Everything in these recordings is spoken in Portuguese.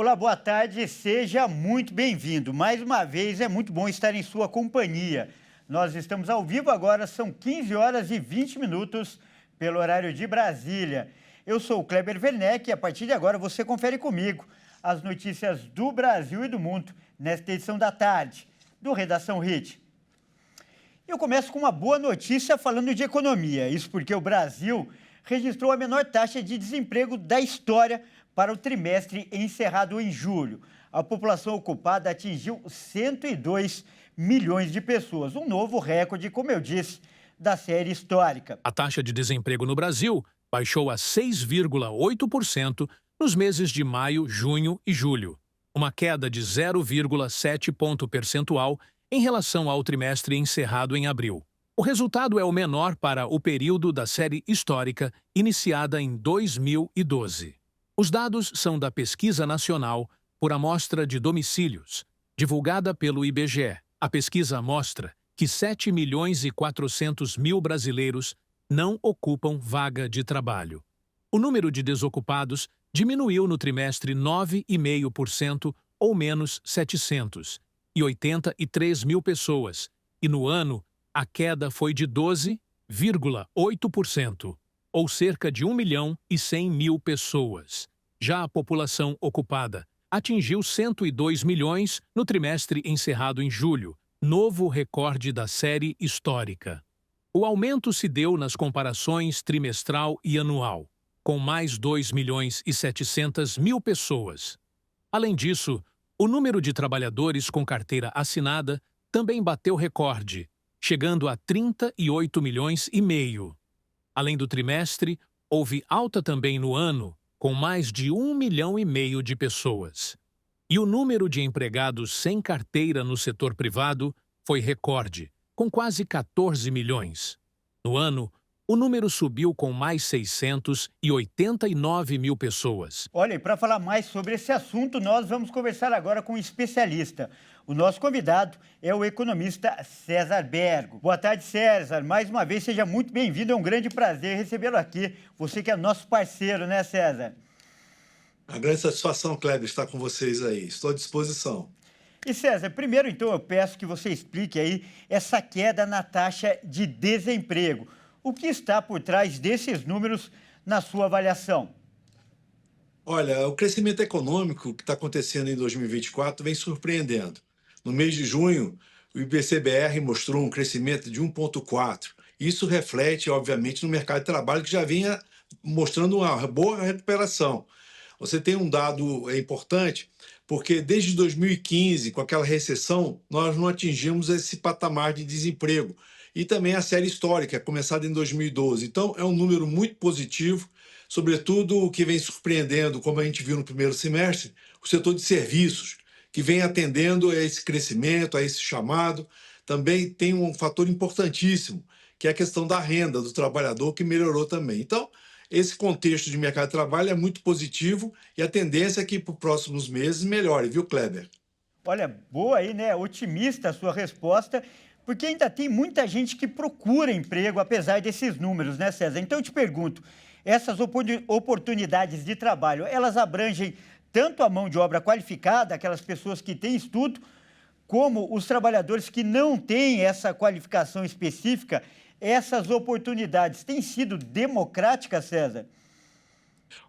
Olá, boa tarde, seja muito bem-vindo. Mais uma vez, é muito bom estar em sua companhia. Nós estamos ao vivo agora, são 15 horas e 20 minutos pelo horário de Brasília. Eu sou o Kleber Werneck e a partir de agora você confere comigo as notícias do Brasil e do mundo nesta edição da tarde do Redação Hit. Eu começo com uma boa notícia falando de economia. Isso porque o Brasil registrou a menor taxa de desemprego da história para o trimestre encerrado em julho. A população ocupada atingiu 102 milhões de pessoas, um novo recorde, como eu disse, da série histórica. A taxa de desemprego no Brasil baixou a 6,8% nos meses de maio, junho e julho, uma queda de 0,7 ponto percentual em relação ao trimestre encerrado em abril. O resultado é o menor para o período da série histórica iniciada em 2012. Os dados são da Pesquisa Nacional por Amostra de Domicílios, divulgada pelo IBGE. A pesquisa mostra que 7 milhões e 400 mil brasileiros não ocupam vaga de trabalho. O número de desocupados diminuiu no trimestre 9,5% ou menos 783 mil pessoas, e no ano a queda foi de 12,8%, ou cerca de 1 milhão e 100 mil pessoas. Já a população ocupada atingiu 102 milhões no trimestre encerrado em julho, novo recorde da série histórica. O aumento se deu nas comparações trimestral e anual, com mais 2 milhões e 700 mil pessoas. Além disso, o número de trabalhadores com carteira assinada também bateu recorde, chegando a 38 milhões e meio. Além do trimestre, houve alta também no ano, com mais de 1 milhão e meio de pessoas. E o número de empregados sem carteira no setor privado foi recorde, com quase 14 milhões. No ano, o número subiu com mais 689 mil pessoas. Olha, e para falar mais sobre esse assunto, nós vamos conversar agora com um especialista. O nosso convidado é o economista César Bergo. Boa tarde, César. Mais uma vez, seja muito bem-vindo. É um grande prazer recebê-lo aqui. Você que é nosso parceiro, né, César? A grande satisfação, Kleber, estar com vocês aí. Estou à disposição. E, César, primeiro, então, eu peço que você explique aí essa queda na taxa de desemprego. O que está por trás desses números na sua avaliação? Olha, o crescimento econômico que está acontecendo em 2024 vem surpreendendo. No mês de junho, o IBC-BR mostrou um crescimento de 1,4%. Isso reflete, obviamente, no mercado de trabalho que já vinha mostrando uma boa recuperação. Você tem um dado importante, porque desde 2015, com aquela recessão, nós não atingimos esse patamar de desemprego. E também a série histórica, começada em 2012. Então, é um número muito positivo, sobretudo o que vem surpreendendo, como a gente viu no primeiro semestre, o setor de serviços, que vem atendendo a esse crescimento, a esse chamado. Também tem um fator importantíssimo, que é a questão da renda do trabalhador, que melhorou também. Então, esse contexto de mercado de trabalho é muito positivo e a tendência é que para os próximos meses melhore, viu, Kleber? Olha, boa aí, né? Otimista a sua resposta, porque ainda tem muita gente que procura emprego, apesar desses números, né, César? Então eu te pergunto, essas oportunidades de trabalho, elas abrangem tanto a mão de obra qualificada, aquelas pessoas que têm estudo, como os trabalhadores que não têm essa qualificação específica? Essas oportunidades têm sido democráticas, César?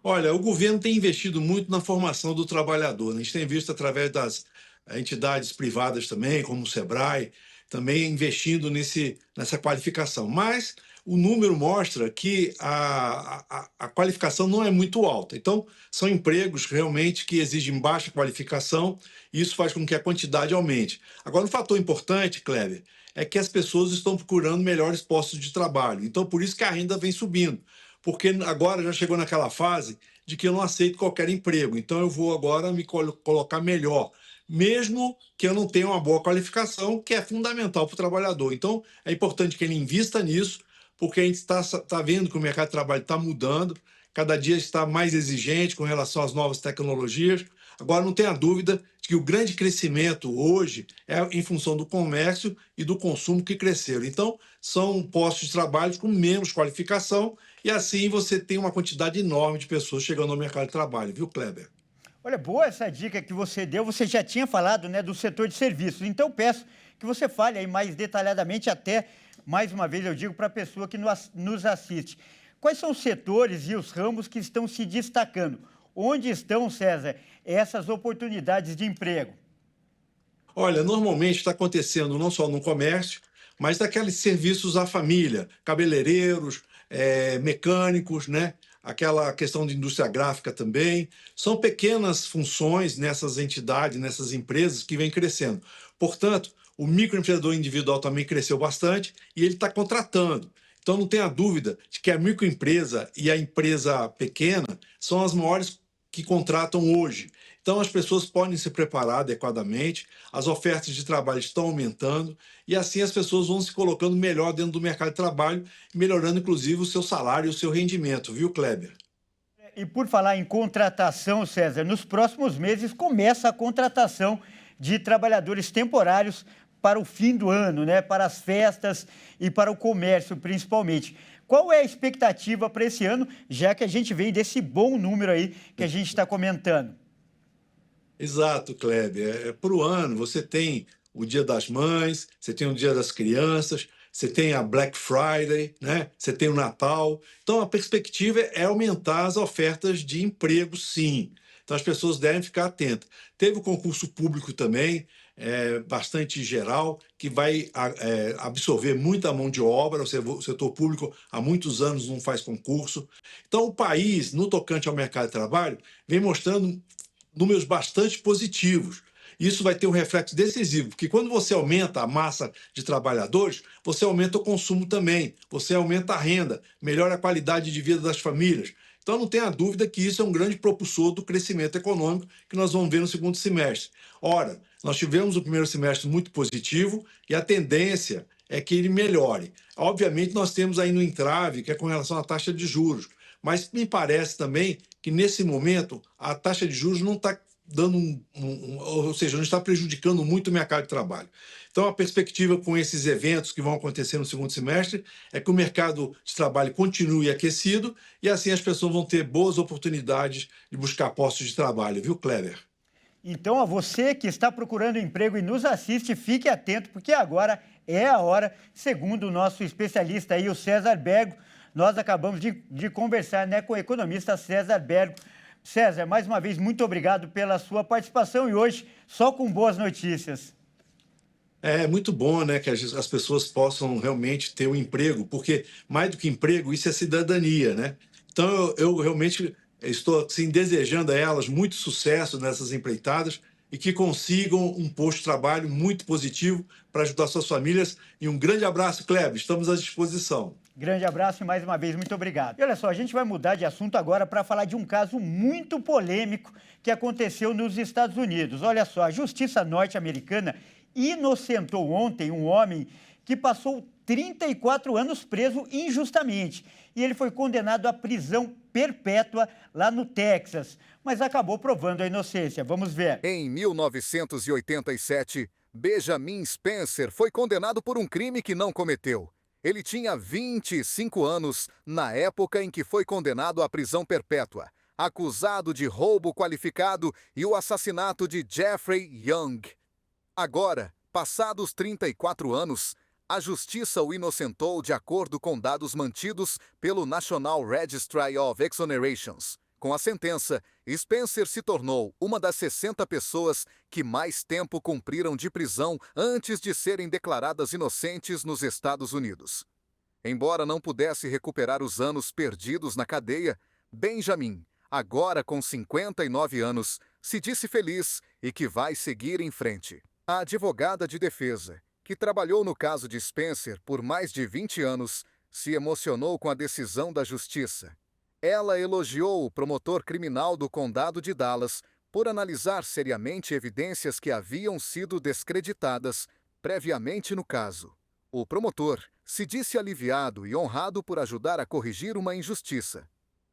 Olha, o governo tem investido muito na formação do trabalhador, né? A gente tem visto através das entidades privadas também, como o Sebrae, também investindo nessa qualificação. Mas o número mostra que a qualificação não é muito alta. Então, são empregos realmente que exigem baixa qualificação e isso faz com que a quantidade aumente. Agora, um fator importante, Kleber, é que as pessoas estão procurando melhores postos de trabalho. Então, por isso que a renda vem subindo. Porque agora já chegou naquela fase de que eu não aceito qualquer emprego. Então, eu vou agora me colocar melhor, mesmo que eu não tenha uma boa qualificação, que é fundamental para o trabalhador. Então, é importante que ele invista nisso, porque a gente está vendo que o mercado de trabalho está mudando, cada dia está mais exigente com relação às novas tecnologias. Agora, não tenha dúvida de que o grande crescimento hoje é em função do comércio e do consumo que cresceram. Então, são postos de trabalho com menos qualificação e assim você tem uma quantidade enorme de pessoas chegando ao mercado de trabalho, viu, Kleber? Olha, boa essa dica que você deu. Você já tinha falado, né, do setor de serviços. Então, peço que você fale aí mais detalhadamente, até, mais uma vez, eu digo para a pessoa que nos assiste. Quais são os setores e os ramos que estão se destacando? Onde estão, César, essas oportunidades de emprego? Olha, normalmente está acontecendo não só no comércio, mas daqueles serviços à família, cabeleireiros, mecânicos, né? Aquela questão de indústria gráfica também. São pequenas funções nessas entidades, nessas empresas que vêm crescendo. Portanto, o microempreendedor individual também cresceu bastante e ele está contratando. Então, não tenha dúvida de que a microempresa e a empresa pequena são as maiores que contratam hoje. Então, as pessoas podem se preparar adequadamente, as ofertas de trabalho estão aumentando e assim as pessoas vão se colocando melhor dentro do mercado de trabalho, melhorando inclusive o seu salário e o seu rendimento, viu, Kleber? E por falar em contratação, César, nos próximos meses começa a contratação de trabalhadores temporários para o fim do ano, né? Para as festas e para o comércio, principalmente. Qual é a expectativa para esse ano, já que a gente vem desse bom número aí que a gente está comentando? Exato, Kleber. Para o ano, você tem o Dia das Mães, você tem o Dia das Crianças, você tem a Black Friday, né? Você tem o Natal. Então, a perspectiva é aumentar as ofertas de emprego, sim. Então, as pessoas devem ficar atentas. Teve o concurso público também, bastante geral, que vai absorver muita mão de obra. O setor público há muitos anos não faz concurso. Então, o país, no tocante ao mercado de trabalho, vem mostrando números bastante positivos. Isso vai ter um reflexo decisivo, porque quando você aumenta a massa de trabalhadores, você aumenta o consumo também, você aumenta a renda, melhora a qualidade de vida das famílias. Então, não tenha dúvida que isso é um grande propulsor do crescimento econômico que nós vamos ver no segundo semestre. Ora, nós tivemos o primeiro semestre muito positivo e a tendência é que ele melhore. Obviamente, nós temos aí no entrave, que é com relação à taxa de juros, mas me parece também que, nesse momento, a taxa de juros não está dando ou seja, não está prejudicando muito o mercado de trabalho. Então, a perspectiva com esses eventos que vão acontecer no segundo semestre é que o mercado de trabalho continue aquecido e assim as pessoas vão ter boas oportunidades de buscar postos de trabalho, viu, Kleber? Então, a você que está procurando emprego e nos assiste, fique atento, porque agora é a hora, segundo o nosso especialista aí, o César Bergo. Nós acabamos de conversar, né, com o economista César Bergo. César, mais uma vez, muito obrigado pela sua participação e hoje só com boas notícias. É muito bom, né, que as pessoas possam realmente ter um emprego, porque mais do que emprego, isso é cidadania, né? Então, eu realmente estou assim, desejando a elas muito sucesso nessas empreitadas e que consigam um posto de trabalho muito positivo para ajudar suas famílias. E um grande abraço, Kleber, estamos à disposição. Grande abraço e mais uma vez, muito obrigado. E olha só, a gente vai mudar de assunto agora para falar de um caso muito polêmico que aconteceu nos Estados Unidos. Olha só, a Justiça norte-americana inocentou ontem um homem que passou 34 anos preso injustamente. E ele foi condenado à prisão perpétua lá no Texas, mas acabou provando a inocência. Vamos ver. Em 1987, Benjamin Spencer foi condenado por um crime que não cometeu. Ele tinha 25 anos na época em que foi condenado à prisão perpétua, acusado de roubo qualificado e o assassinato de Jeffrey Young. Agora, passados 34 anos, a justiça o inocentou de acordo com dados mantidos pelo National Registry of Exonerations. Com a sentença, Spencer se tornou uma das 60 pessoas que mais tempo cumpriram de prisão antes de serem declaradas inocentes nos Estados Unidos. Embora não pudesse recuperar os anos perdidos na cadeia, Benjamin, agora com 59 anos, se disse feliz e que vai seguir em frente. A advogada de defesa, que trabalhou no caso de Spencer por mais de 20 anos, se emocionou com a decisão da justiça. Ela elogiou o promotor criminal do condado de Dallas por analisar seriamente evidências que haviam sido descreditadas previamente no caso. O promotor se disse aliviado e honrado por ajudar a corrigir uma injustiça.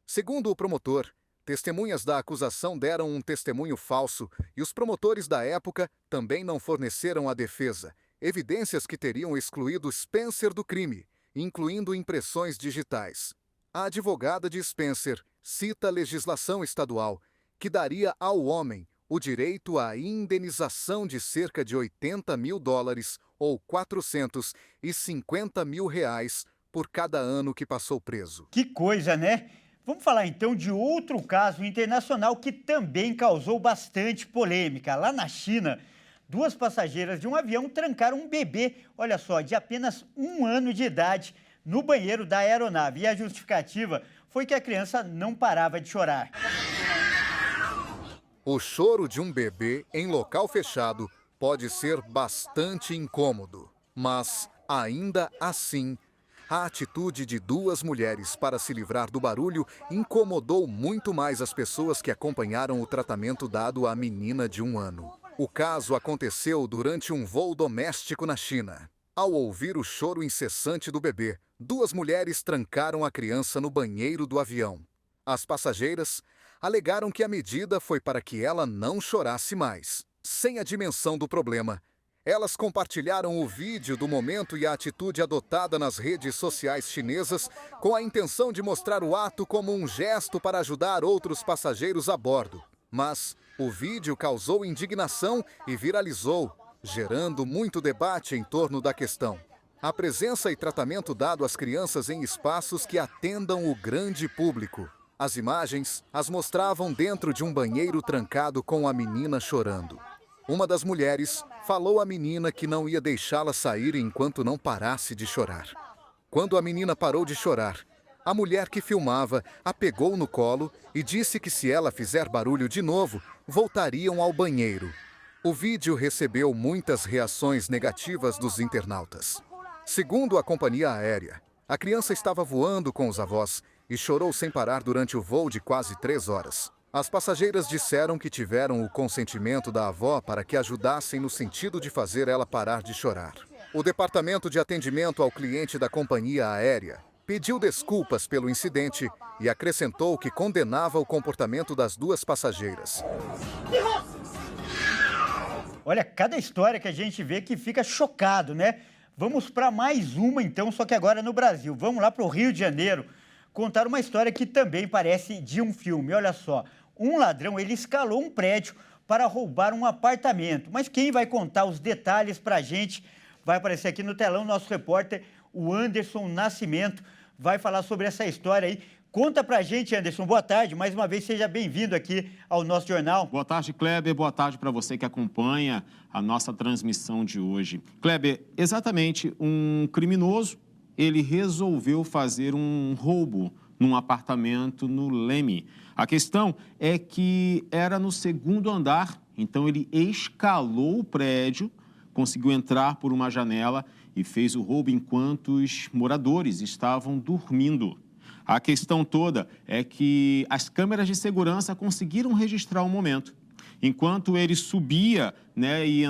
Segundo o promotor, testemunhas da acusação deram um testemunho falso e os promotores da época também não forneceram à defesa evidências que teriam excluído Spencer do crime, incluindo impressões digitais. A advogada de Spencer cita a legislação estadual, que daria ao homem o direito à indenização de cerca de $80 mil ou R$450 mil por cada ano que passou preso. Que coisa, né? Vamos falar então de outro caso internacional que também causou bastante polêmica. Lá na China, 2 passageiras de um avião trancaram um bebê, olha só, de apenas 1 ano de idade, no banheiro da aeronave. E a justificativa foi que a criança não parava de chorar. O choro de um bebê em local fechado pode ser bastante incômodo, mas, ainda assim, a atitude de 2 mulheres para se livrar do barulho incomodou muito mais as pessoas que acompanharam o tratamento dado à menina de 1 ano. O caso aconteceu durante um voo doméstico na China. Ao ouvir o choro incessante do bebê, 2 mulheres trancaram a criança no banheiro do avião. As passageiras alegaram que a medida foi para que ela não chorasse mais. Sem a dimensão do problema, elas compartilharam o vídeo do momento e a atitude adotada nas redes sociais chinesas com a intenção de mostrar o ato como um gesto para ajudar outros passageiros a bordo. Mas o vídeo causou indignação e viralizou, gerando muito debate em torno da questão. A presença e tratamento dado às crianças em espaços que atendam o grande público. As imagens as mostravam dentro de um banheiro trancado com a menina chorando. Uma das mulheres falou à menina que não ia deixá-la sair enquanto não parasse de chorar. Quando a menina parou de chorar, a mulher que filmava a pegou no colo e disse que se ela fizer barulho de novo, voltariam ao banheiro. O vídeo recebeu muitas reações negativas dos internautas. Segundo a companhia aérea, a criança estava voando com os avós e chorou sem parar durante o voo de quase 3 horas. As passageiras disseram que tiveram o consentimento da avó para que ajudassem no sentido de fazer ela parar de chorar. O Departamento de Atendimento ao Cliente da companhia aérea pediu desculpas pelo incidente e acrescentou que condenava o comportamento das 2 passageiras. Olha, cada história que a gente vê que fica chocado, né? Vamos para mais uma então, só que agora no Brasil. Vamos lá para o Rio de Janeiro contar uma história que também parece de um filme. Olha só, um ladrão, ele escalou um prédio para roubar um apartamento. Mas quem vai contar os detalhes para a gente vai aparecer aqui no telão, nosso repórter, o Anderson Nascimento, vai falar sobre essa história aí. Conta pra gente, Anderson. Boa tarde. Mais uma vez, seja bem-vindo aqui ao nosso jornal. Boa tarde, Kleber. Boa tarde para você que acompanha a nossa transmissão de hoje. Kleber, exatamente, um criminoso, ele resolveu fazer um roubo num apartamento no Leme. A questão é que era no 2º andar, então ele escalou o prédio, conseguiu entrar por uma janela e fez o roubo enquanto os moradores estavam dormindo. A questão toda é que as câmeras de segurança conseguiram registrar o momento. Enquanto ele subia, né, e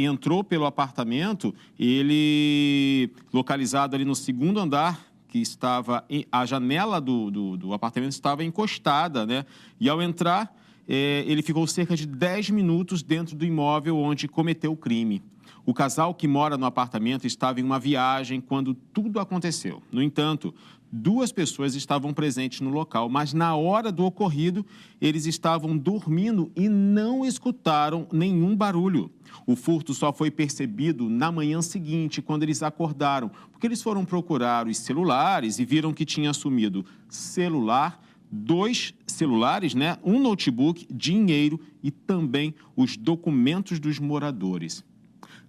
entrou pelo apartamento, ele, localizado ali no 2º andar, que estava a janela do apartamento estava encostada, né? E ao entrar, ele ficou cerca de 10 minutos dentro do imóvel onde cometeu o crime. O casal que mora no apartamento estava em uma viagem quando tudo aconteceu. No entanto, 2 pessoas estavam presentes no local, mas na hora do ocorrido, eles estavam dormindo e não escutaram nenhum barulho. O furto só foi percebido na manhã seguinte, quando eles acordaram, porque eles foram procurar os celulares e viram que tinha sumido celular, 2 celulares, né, um notebook, dinheiro e também os documentos dos moradores.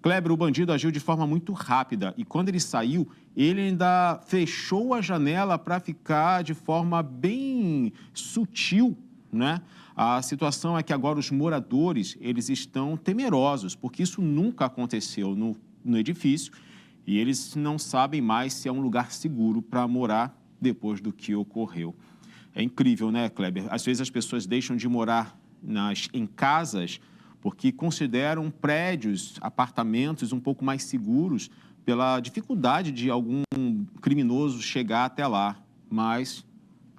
Kleber, o bandido agiu de forma muito rápida e quando ele saiu, ele ainda fechou a janela para ficar de forma bem sutil, né? A situação é que agora os moradores, eles estão temerosos, porque isso nunca aconteceu no edifício e eles não sabem mais se é um lugar seguro para morar depois do que ocorreu. É incrível, né, Kleber? Às vezes as pessoas deixam de morar em casas porque consideram prédios, apartamentos um pouco mais seguros pela dificuldade de algum criminoso chegar até lá. Mas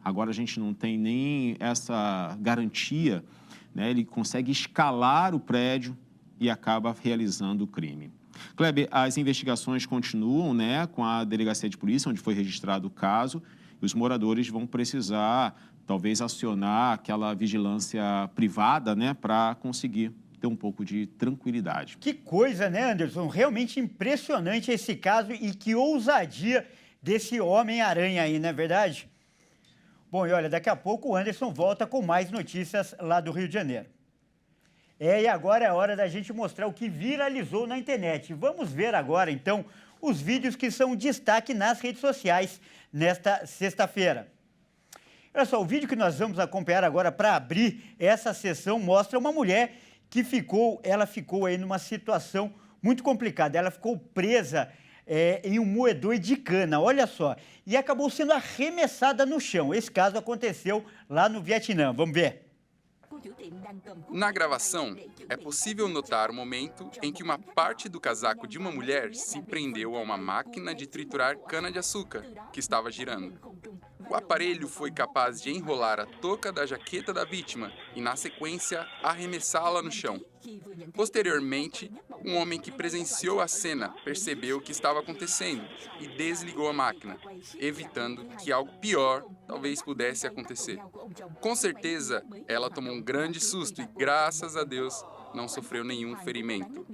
agora a gente não tem nem essa garantia, né? Ele consegue escalar o prédio e acaba realizando o crime. Kleber, as investigações continuam, né, com a delegacia de polícia, onde foi registrado o caso. Os moradores vão precisar talvez acionar aquela vigilância privada, né, para conseguir ter um pouco de tranquilidade. Que coisa, né, Anderson? Realmente impressionante esse caso e que ousadia desse Homem-Aranha aí, não é verdade? Bom, e olha, daqui a pouco o Anderson volta com mais notícias lá do Rio de Janeiro. E agora é a hora da gente mostrar o que viralizou na internet. Vamos ver agora, então, os vídeos que são destaque nas redes sociais nesta sexta-feira. Olha só, o vídeo que nós vamos acompanhar agora para abrir essa sessão mostra uma mulher que ficou aí numa situação muito complicada. Ela ficou presa em um moedor de cana, olha só, e acabou sendo arremessada no chão. Esse caso aconteceu lá no Vietnã. Vamos ver. Na gravação, é possível notar o momento em que uma parte do casaco de uma mulher se prendeu a uma máquina de triturar cana-de-açúcar que estava girando. O aparelho foi capaz de enrolar a touca da jaqueta da vítima e, na sequência, arremessá-la no chão. Posteriormente, um homem que presenciou a cena percebeu o que estava acontecendo e desligou a máquina, evitando que algo pior talvez pudesse acontecer. Com certeza, ela tomou um grande susto e, graças a Deus, não sofreu nenhum ferimento.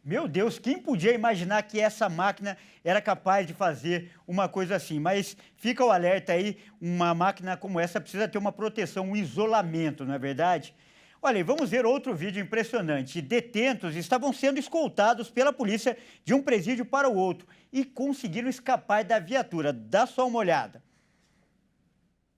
Meu Deus, quem podia imaginar que essa máquina era capaz de fazer uma coisa assim? Mas fica o alerta aí, uma máquina como essa precisa ter uma proteção, um isolamento, não é verdade? Olha, e vamos ver outro vídeo impressionante. Detentos estavam sendo escoltados pela polícia de um presídio para o outro e conseguiram escapar da viatura. Dá só uma olhada.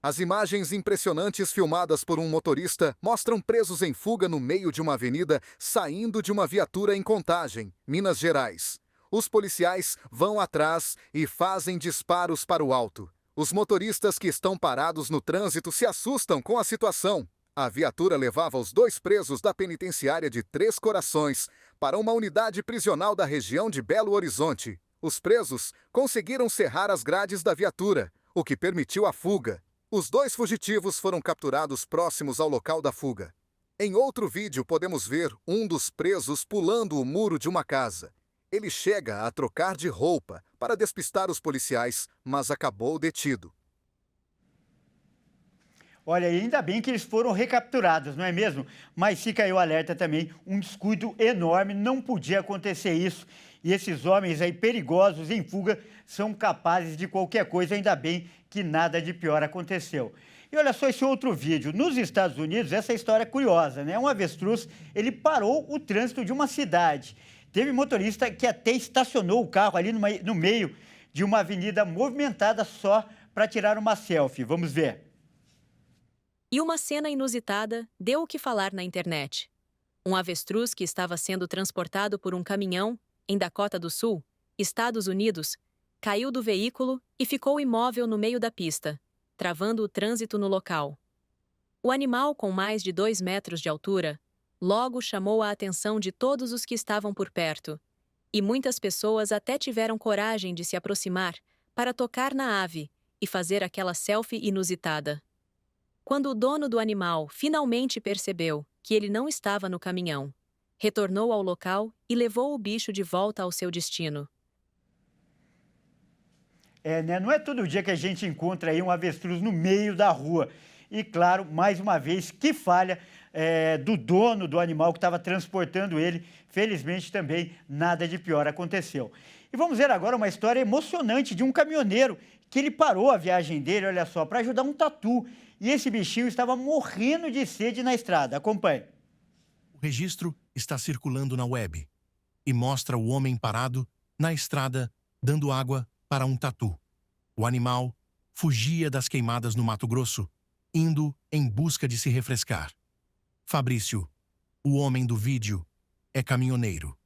As imagens impressionantes filmadas por um motorista mostram presos em fuga no meio de uma avenida saindo de uma viatura em Contagem, Minas Gerais. Os policiais vão atrás e fazem disparos para o alto. Os motoristas que estão parados no trânsito se assustam com a situação. A viatura levava os 2 presos da penitenciária de Três Corações para uma unidade prisional da região de Belo Horizonte. Os presos conseguiram serrar as grades da viatura, o que permitiu a fuga. Os 2 fugitivos foram capturados próximos ao local da fuga. Em outro vídeo, podemos ver um dos presos pulando o muro de uma casa. Ele chega a trocar de roupa para despistar os policiais, mas acabou detido. Olha, ainda bem que eles foram recapturados, não é mesmo? Mas fica aí o alerta também, um descuido enorme, não podia acontecer isso. E esses homens aí perigosos em fuga são capazes de qualquer coisa, ainda bem que nada de pior aconteceu. E olha só esse outro vídeo. Nos Estados Unidos, essa história é curiosa, né? Um avestruz, ele parou o trânsito de uma cidade. Teve motorista que até estacionou o carro ali no meio de uma avenida movimentada só para tirar uma selfie. Vamos ver. E uma cena inusitada deu o que falar na internet. Um avestruz que estava sendo transportado por um caminhão em Dakota do Sul, Estados Unidos, caiu do veículo e ficou imóvel no meio da pista, travando o trânsito no local. O animal, com mais de 2 metros de altura, logo chamou a atenção de todos os que estavam por perto, e muitas pessoas até tiveram coragem de se aproximar para tocar na ave e fazer aquela selfie inusitada. Quando o dono do animal finalmente percebeu que ele não estava no caminhão, retornou ao local e levou o bicho de volta ao seu destino. Né? Não é todo dia que a gente encontra aí um avestruz no meio da rua. E, claro, mais uma vez, que falha do dono do animal que estava transportando ele. Felizmente, também, nada de pior aconteceu. E vamos ver agora uma história emocionante de um caminhoneiro que ele parou a viagem dele, olha só, para ajudar um tatu. E esse bichinho estava morrendo de sede na estrada. Acompanhe. O registro está circulando na web e mostra o homem parado na estrada dando água para um tatu. O animal fugia das queimadas no Mato Grosso, indo em busca de se refrescar. Fabrício, o homem do vídeo, é caminhoneiro.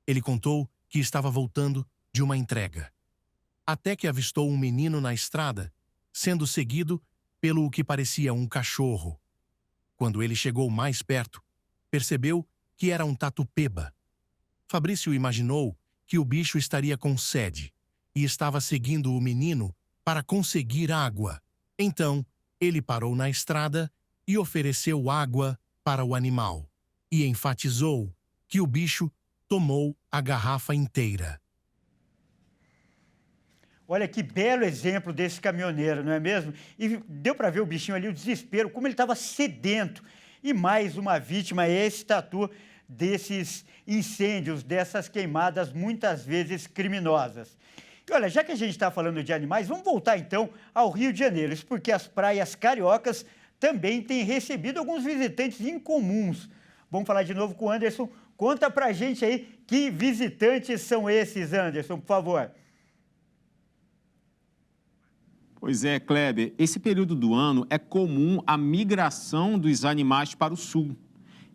Ele contou que estava voltando de uma entrega, até que avistou um menino na estrada, sendo seguido pelo que parecia um cachorro. Quando ele chegou mais perto, percebeu que era um tatu-peba. Fabrício imaginou que o bicho estaria com sede e estava seguindo o menino para conseguir água. Então, ele parou na estrada e ofereceu água para o animal e enfatizou que o bicho tomou a garrafa inteira. Olha que belo exemplo desse caminhoneiro, não é mesmo? E deu para ver o bichinho ali, o desespero, como ele estava sedento. E mais uma vítima é esse tatu desses incêndios, dessas queimadas muitas vezes criminosas. E olha, já que a gente está falando de animais, vamos voltar então ao Rio de Janeiro. Isso porque as praias cariocas também têm recebido alguns visitantes incomuns. Vamos falar de novo com o Anderson. Conta pra gente aí que visitantes são esses, Anderson, por favor. Pois é, Kleber, esse período do ano é comum a migração dos animais para o sul.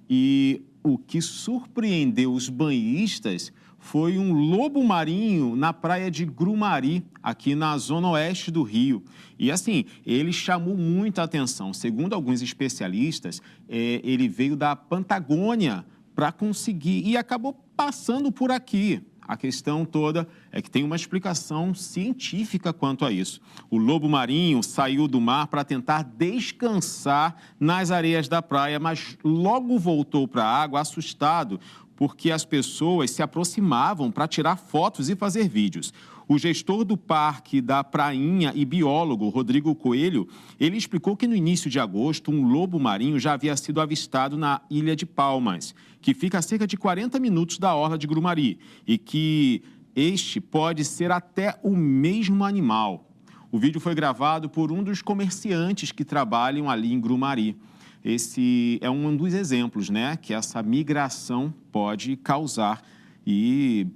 E o que surpreendeu os banhistas foi um lobo marinho na praia de Grumari, aqui na zona oeste do Rio. E assim, ele chamou muita atenção. Segundo alguns especialistas, ele veio da Patagônia para conseguir e acabou passando por aqui. A questão toda é que tem uma explicação científica quanto a isso. O lobo marinho saiu do mar para tentar descansar nas areias da praia, mas logo voltou para a água assustado, porque as pessoas se aproximavam para tirar fotos e fazer vídeos. O gestor do Parque da Prainha e biólogo, Rodrigo Coelho, ele explicou que no início de agosto, um lobo marinho já havia sido avistado na Ilha de Palmas, que fica a cerca de 40 minutos da orla de Grumari, e que este pode ser até o mesmo animal. O vídeo foi gravado por um dos comerciantes que trabalham ali em Grumari. Esse é um dos exemplos, né, que essa migração pode causar e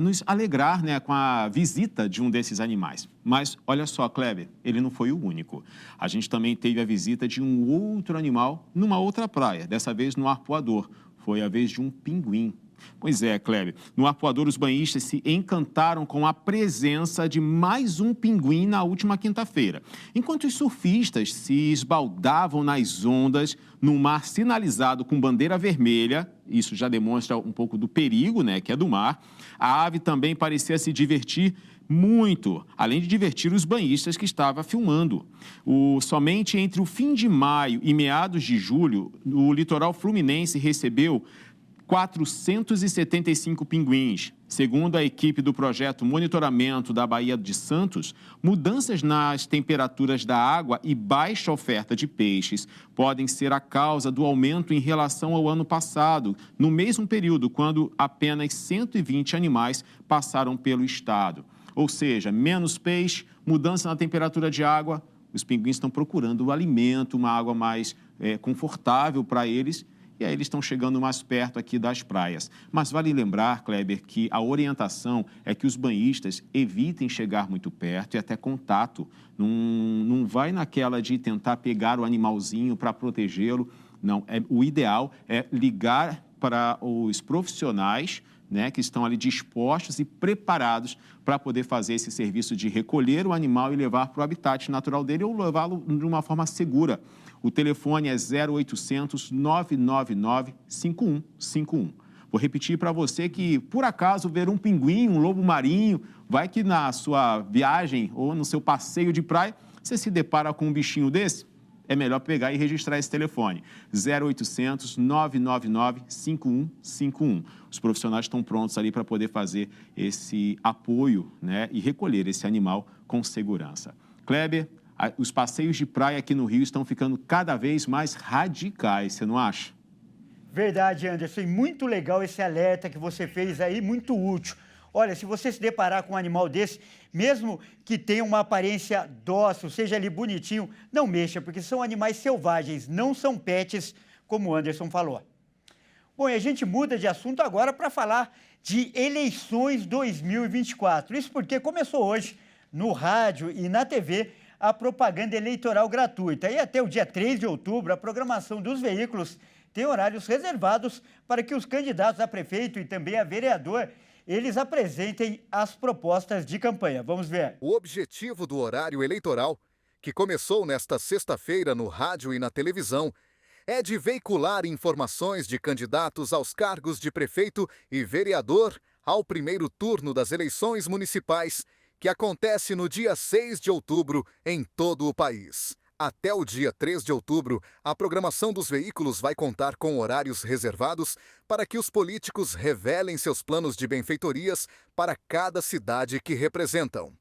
nos alegrar, né, com a visita de um desses animais. Mas olha só, Kleber, ele não foi o único. A gente também teve a visita de um outro animal numa outra praia, dessa vez no Arpoador. Foi a vez de um pinguim. Pois é, Kleber, no Arpoador os banhistas se encantaram com a presença de mais um pinguim na última quinta-feira. Enquanto os surfistas se esbaldavam nas ondas, num mar sinalizado com bandeira vermelha, isso já demonstra um pouco do perigo, né, que é do mar, a ave também parecia se divertir muito, além de divertir os banhistas que estava filmando. Somente entre o fim de maio e meados de julho, o litoral fluminense recebeu 475 pinguins. Segundo a equipe do projeto Monitoramento da Baía de Santos, mudanças nas temperaturas da água e baixa oferta de peixes podem ser a causa do aumento em relação ao ano passado, no mesmo período, quando apenas 120 animais passaram pelo estado. Ou seja, menos peixe, mudança na temperatura de água, os pinguins estão procurando o alimento, uma água mais confortável para eles, e aí eles estão chegando mais perto aqui das praias. Mas vale lembrar, Kleber, que a orientação é que os banhistas evitem chegar muito perto e até contato. Não vai naquela de tentar pegar o animalzinho para protegê-lo. Não, o ideal é ligar para os profissionais, né, que estão ali dispostos e preparados para poder fazer esse serviço de recolher o animal e levar para o habitat natural dele ou levá-lo de uma forma segura. O telefone é 0800 999 5151. Vou repetir para você que, por acaso, ver um pinguim, um lobo marinho, vai que na sua viagem ou no seu passeio de praia, você se depara com um bichinho desse, é melhor pegar e registrar esse telefone, 0800 999 5151. Os profissionais estão prontos ali para poder fazer esse apoio, né, e recolher esse animal com segurança. Kleber, os passeios de praia aqui no Rio estão ficando cada vez mais radicais, você não acha? Verdade, Anderson. E muito legal esse alerta que você fez aí, muito útil. Olha, se você se deparar com um animal desse, mesmo que tenha uma aparência dócil, seja ali bonitinho, não mexa, porque são animais selvagens, não são pets, como o Anderson falou. Bom, e a gente muda de assunto agora para falar de eleições 2024. Isso porque começou hoje, no rádio e na TV, a propaganda eleitoral gratuita. E até o dia 3 de outubro, a programação dos veículos tem horários reservados para que os candidatos a prefeito e também a vereador, eles apresentem as propostas de campanha. Vamos ver. O objetivo do horário eleitoral, que começou nesta sexta-feira no rádio e na televisão, é de veicular informações de candidatos aos cargos de prefeito e vereador ao primeiro turno das eleições municipais, que acontece no dia 6 de outubro em todo o país. Até o dia 3 de outubro, a programação dos veículos vai contar com horários reservados para que os políticos revelem seus planos de benfeitorias para cada cidade que representam.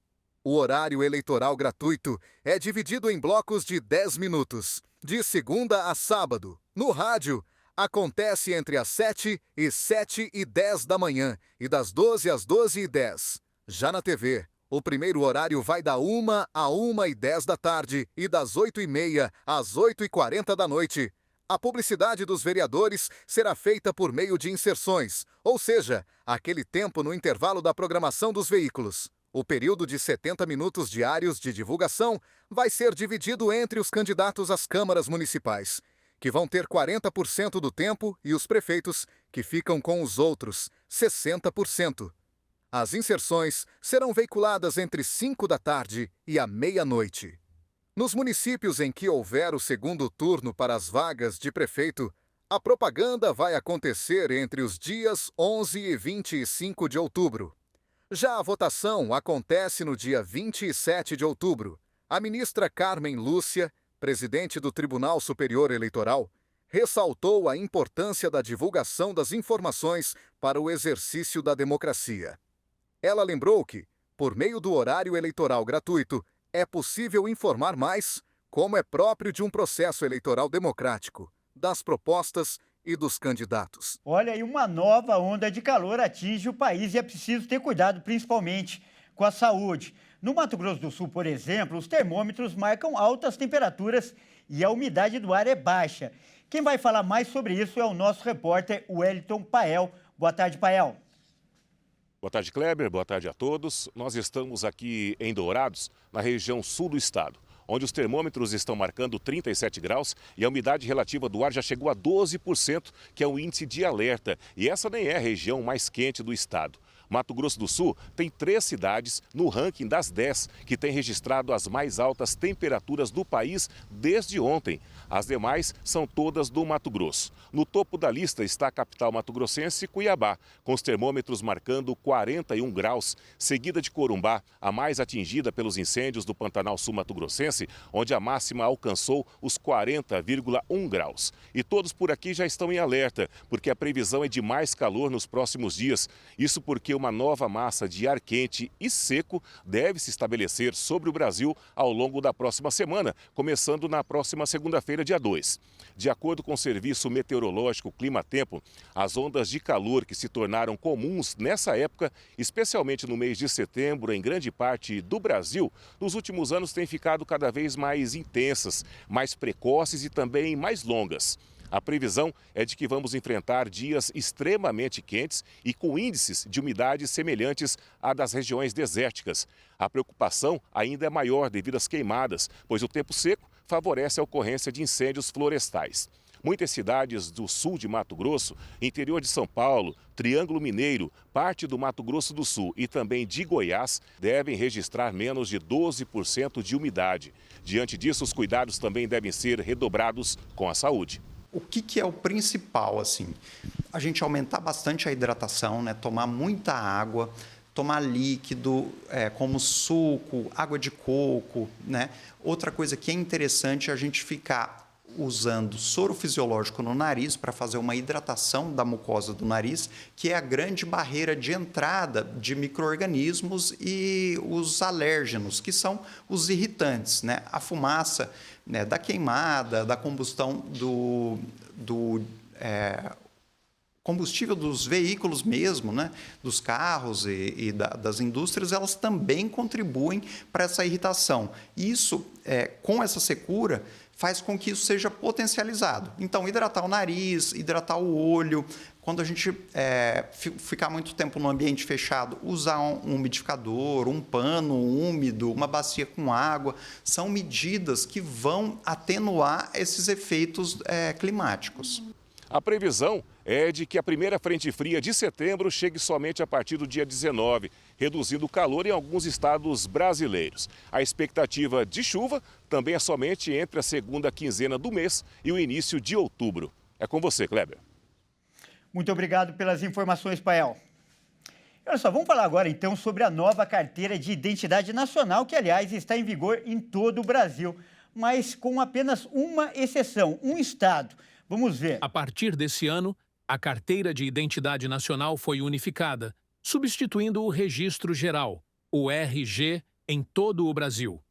O horário eleitoral gratuito é dividido em blocos de 10 minutos, de segunda a sábado. No rádio, acontece entre as 7 e 7h10 da manhã e das 12 às 12h10. Já na TV, o primeiro horário vai da 1 a 1h10 da tarde e das 8h30 às 8h40 da noite. A publicidade dos vereadores será feita por meio de inserções, ou seja, aquele tempo no intervalo da programação dos veículos. O período de 70 minutos diários de divulgação vai ser dividido entre os candidatos às câmaras municipais, que vão ter 40% do tempo, e os prefeitos, que ficam com os outros 60%. As inserções serão veiculadas entre 5 da tarde e a meia-noite. Nos municípios em que houver o segundo turno para as vagas de prefeito, a propaganda vai acontecer entre os dias 11 e 25 de outubro. Já a votação acontece no dia 27 de outubro. A ministra Carmen Lúcia, presidente do Tribunal Superior Eleitoral, ressaltou a importância da divulgação das informações para o exercício da democracia. Ela lembrou que, por meio do horário eleitoral gratuito, é possível informar mais, como é próprio de um processo eleitoral democrático, das propostas e dos candidatos. Olha, e uma nova onda de calor atinge o país e é preciso ter cuidado, principalmente com a saúde. No Mato Grosso do Sul, por exemplo, os termômetros marcam altas temperaturas e a umidade do ar é baixa. Quem vai falar mais sobre isso é o nosso repórter Wellington Pael. Boa tarde, Pael. Boa tarde, Kleber. Boa tarde a todos. Nós estamos aqui em Dourados, na região sul do estado, onde os termômetros estão marcando 37 graus e a umidade relativa do ar já chegou a 12%, que é um índice de alerta. E essa nem é a região mais quente do estado. Mato Grosso do Sul tem 3 cidades no ranking das 10 que têm registrado as mais altas temperaturas do país desde ontem. As demais são todas do Mato Grosso. No topo da lista está a capital mato-grossense, Cuiabá, com os termômetros marcando 41 graus, seguida de Corumbá, a mais atingida pelos incêndios do Pantanal Sul mato-grossense, onde a máxima alcançou os 40,1 graus. E todos por aqui já estão em alerta, porque a previsão é de mais calor nos próximos dias. Isso porque uma nova massa de ar quente e seco deve se estabelecer sobre o Brasil ao longo da próxima semana, começando na próxima segunda-feira, dia 2. De acordo com o Serviço Meteorológico Climatempo, as ondas de calor que se tornaram comuns nessa época, especialmente no mês de setembro em grande parte do Brasil, nos últimos anos têm ficado cada vez mais intensas, mais precoces e também mais longas. A previsão é de que vamos enfrentar dias extremamente quentes e com índices de umidade semelhantes à das regiões desérticas. A preocupação ainda é maior devido às queimadas, pois o tempo seco favorece a ocorrência de incêndios florestais. Muitas cidades do sul de Mato Grosso, interior de São Paulo, Triângulo Mineiro, parte do Mato Grosso do Sul e também de Goiás devem registrar menos de 12% de umidade. Diante disso, os cuidados também devem ser redobrados com a saúde. O que é o principal, assim? A gente aumentar bastante a hidratação, né? Tomar muita água, tomar líquido, como suco, água de coco, né? Outra coisa que é interessante é a gente ficar usando soro fisiológico no nariz para fazer uma hidratação da mucosa do nariz, que é a grande barreira de entrada de micro-organismos e os alérgenos, que são os irritantes, né? A fumaça, né, da queimada, da combustão do combustível dos veículos mesmo, né, dos carros e das indústrias, elas também contribuem para essa irritação. Isso, com essa secura, faz com que isso seja potencializado. Então, hidratar o nariz, hidratar o olho. Quando a gente ficar muito tempo no ambiente fechado, usar um umidificador, um pano úmido, uma bacia com água, são medidas que vão atenuar esses efeitos climáticos. A previsão é de que a primeira frente fria de setembro chegue somente a partir do dia 19, reduzindo o calor em alguns estados brasileiros. A expectativa de chuva também é somente entre a segunda quinzena do mês e o início de outubro. É com você, Kleber. Muito obrigado pelas informações, Pael. Olha só, vamos falar agora então sobre a nova carteira de identidade nacional, que aliás está em vigor em todo o Brasil, mas com apenas uma exceção, um estado. Vamos ver. A partir desse ano, a Carteira de Identidade Nacional foi unificada, substituindo o Registro Geral, o RG, em todo o Brasil.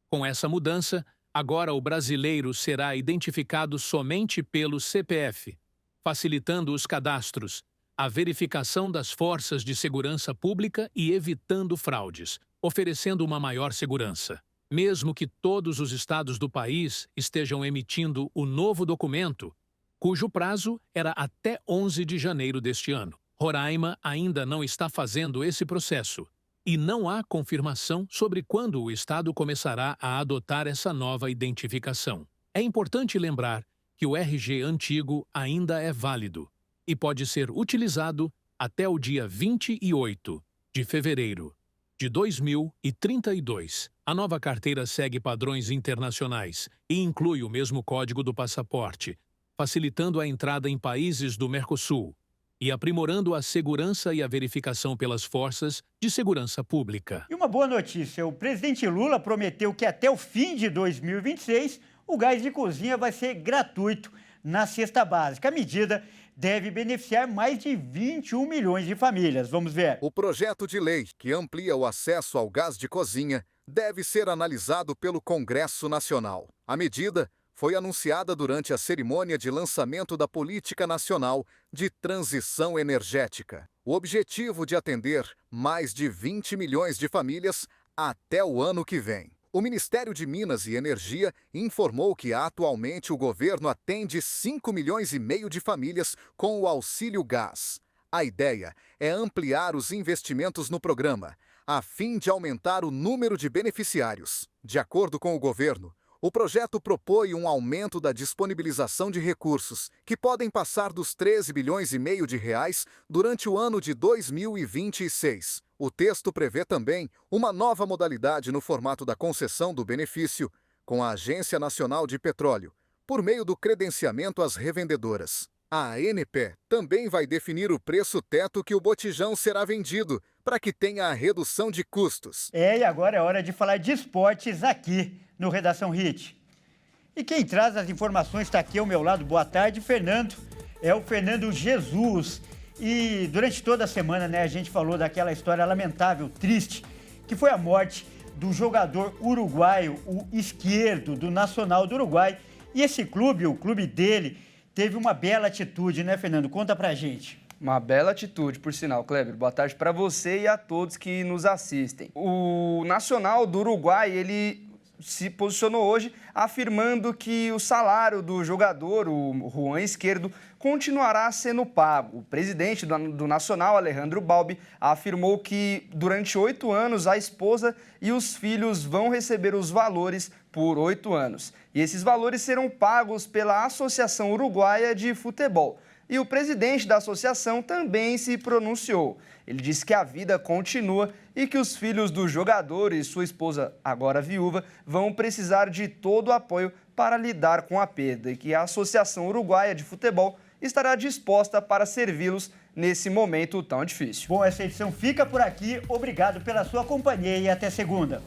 Com essa mudança, agora o brasileiro será identificado somente pelo CPF, facilitando os cadastros, a verificação das forças de segurança pública e evitando fraudes, oferecendo uma maior segurança. Mesmo que todos os estados do país estejam emitindo o novo documento, cujo prazo era até 11 de janeiro deste ano. Roraima ainda não está fazendo esse processo e não há confirmação sobre quando o estado começará a adotar essa nova identificação. É importante lembrar que o RG antigo ainda é válido e pode ser utilizado até o dia 28 de fevereiro de 2032. A nova carteira segue padrões internacionais e inclui o mesmo código do passaporte, facilitando a entrada em países do Mercosul e aprimorando a segurança e a verificação pelas forças de segurança pública. E uma boa notícia, o presidente Lula prometeu que até o fim de 2026 o gás de cozinha vai ser gratuito na cesta básica. A medida deve beneficiar mais de 21 milhões de famílias. Vamos ver. O projeto de lei que amplia o acesso ao gás de cozinha deve ser analisado pelo Congresso Nacional. A medida foi anunciada durante a cerimônia de lançamento da Política Nacional de Transição Energética. O objetivo de atender mais de 20 milhões de famílias até o ano que vem. O Ministério de Minas e Energia informou que atualmente o governo atende 5 milhões e meio de famílias com o auxílio gás. A ideia é ampliar os investimentos no programa, a fim de aumentar o número de beneficiários. De acordo com o governo, o projeto propõe um aumento da disponibilização de recursos, que podem passar dos 13 bilhões e meio de reais durante o ano de 2026. O texto prevê também uma nova modalidade no formato da concessão do benefício, com a Agência Nacional de Petróleo, por meio do credenciamento às revendedoras. A ANP também vai definir o preço teto que o botijão será vendido, para que tenha a redução de custos. E agora é hora de falar de esportes aqui no Redação Hit. E quem traz as informações está aqui ao meu lado. Boa tarde, Fernando. É o Fernando Jesus. E durante toda a semana, a gente falou daquela história lamentável, triste, que foi a morte do jogador uruguaio, o Izquierdo, do Nacional do Uruguai. E esse clube, o clube dele, teve uma bela atitude, né, Fernando? Conta pra gente. Uma bela atitude, por sinal, Kleber. Boa tarde para você e a todos que nos assistem. O Nacional do Uruguai, ele se posicionou hoje afirmando que o salário do jogador, o Juan Izquierdo, continuará sendo pago. O presidente do Nacional, Alejandro Balbi, afirmou que durante 8 anos a esposa e os filhos vão receber os valores por 8 anos. E esses valores serão pagos pela Associação Uruguaia de Futebol. E o presidente da associação também se pronunciou. Ele disse que a vida continua e que os filhos do jogador e sua esposa, agora viúva, vão precisar de todo o apoio para lidar com a perda e que a Associação Uruguaia de Futebol estará disposta para servi-los nesse momento tão difícil. Bom, essa edição fica por aqui. Obrigado pela sua companhia e até segunda.